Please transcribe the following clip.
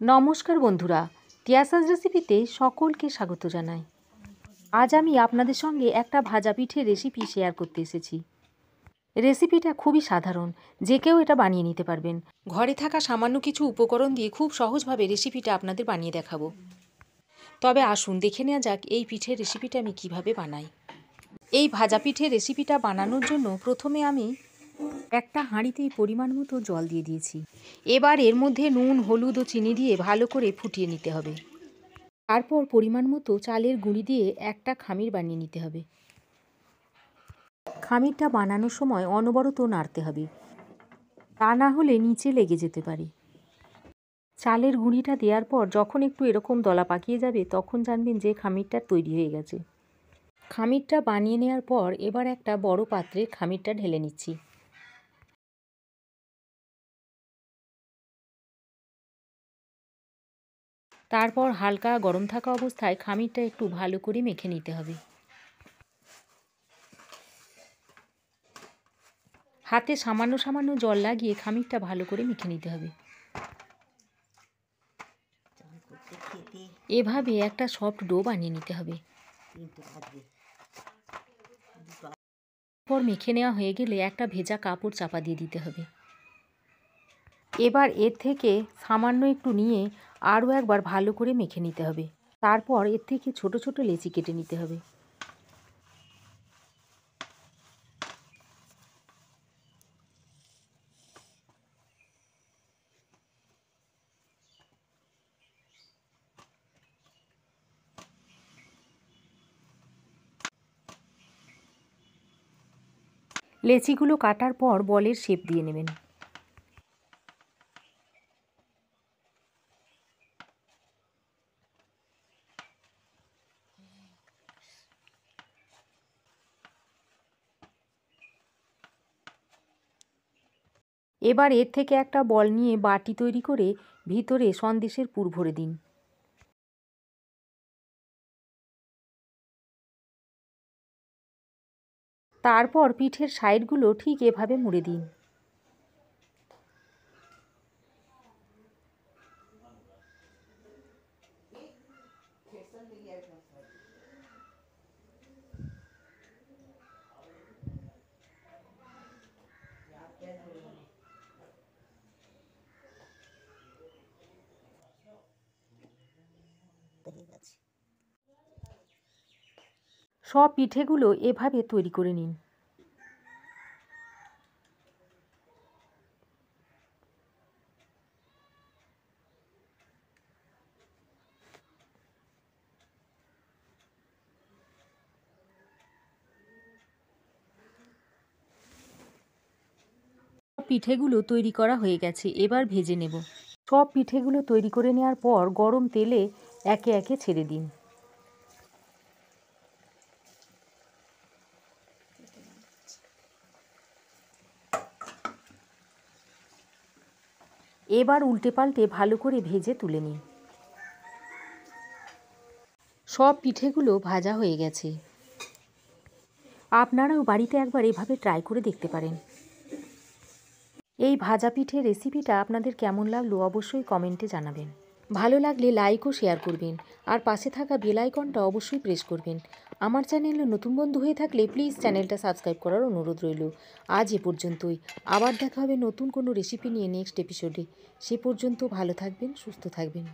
নমস্কার বন্ধুরা, তিয়াসাস রেসিপিতে সকলকে স্বাগত জানাই। আজ আমি আপনাদের সঙ্গে একটা ভাজা পিঠের রেসিপি শেয়ার করতে এসেছি। রেসিপিটা খুবই সাধারণ, যে কেউ এটা বানিয়ে নিতে পারবেন। ঘরে থাকা সামান্য কিছু উপকরণ দিয়ে খুব সহজভাবে রেসিপিটা আপনাদের বানিয়ে দেখাবো। তবে আসুন দেখে নেওয়া যাক এই পিঠের রেসিপিটা আমি কিভাবে বানাই। এই ভাজা পিঠের রেসিপিটা বানানোর জন্য প্রথমে আমি একটা হাঁড়িতেই পরিমাণ মতো জল দিয়ে দিয়েছি। এবার এর মধ্যে নুন, হলুদ ও চিনি দিয়ে ভালো করে ফুটিয়ে নিতে হবে। তারপর পরিমাণ মতো চালের গুঁড়ি দিয়ে একটা খামির বানিয়ে নিতে হবে। খামিরটা বানানোর সময় অনবরত নাড়তে হবে, তা না হলে নিচে লেগে যেতে পারে। চালের গুঁড়িটা দেওয়ার পর যখন একটু এরকম দলা পাকিয়ে যাবে তখন জানবেন যে খামিরটা তৈরি হয়ে গেছে। খামিরটা বানিয়ে নেওয়ার পর এবার একটা বড় পাত্রে খামিরটা ঢেলে নিচ্ছি। তারপর হালকা গরম থাকা অবস্থায় খামিরটা একটু ভালো করে মেখে নিতে হবে। হাতে সামান্য সামান্য জল লাগিয়ে খামিরটা ভালো করে মেখে নিতে হবে। এভাবে একটা সফট ডো বানিয়ে নিতে হবে। পর মেখে নেওয়া হয়ে গেলে একটা ভেজা কাপড় চাপা দিয়ে দিতে হবে। এবার এর থেকে সামান্য একটু নিয়ে আরও একবার ভালো করে মেখে নিতে হবে। তারপর এর থেকে ছোট ছোট লেচি কেটে নিতে হবে। লেচিগুলো কাটার পর বলের শেপ দিয়ে নেবেন। এবার এর থেকে একটা বল নিয়ে বাটি তৈরি করে ভিতরে সন্দেশের পুর ভরে দিন। তারপর পিঠের সাইডগুলো ঠিক এভাবে মুড়ে দিন। সব পিঠেগুলো এভাবে তৈরি করে নিন। পিঠেগুলো তৈরি করা হয়ে গেছে, এবার ভেজে নেব। সব পিঠেগুলো তৈরি করে নেওয়ার পর গরম তেলে একে একে ছেড়ে দিন। এবার উল্টে পাল্টে ভালো করে ভেজে তুলে নিন। সব পিঠেগুলো ভাজা হয়ে গেছে। আপনারাও বাড়িতে একবার এভাবে ট্রাই করে দেখতে পারেন। এই ভাজা পিঠের রেসিপিটা আপনাদের কেমন লাগলো অবশ্যই কমেন্টে জানাবেন। ভালো লাগলে লাইক ও শেয়ার করবেন, আর পাশে থাকা বেল আইকনটা অবশ্যই প্রেস করবেন। আমার চ্যানেলে নতুন বন্ধু হয়ে থাকলে প্লিজ চ্যানেলটা সাবস্ক্রাইব করার অনুরোধ রইল। আজ এ পর্যন্তই। আবার দেখা হবে নতুন কোনো রেসিপি নিয়ে নেক্সট এপিসোডে। সে পর্যন্ত ভালো থাকবেন, সুস্থ থাকবেন।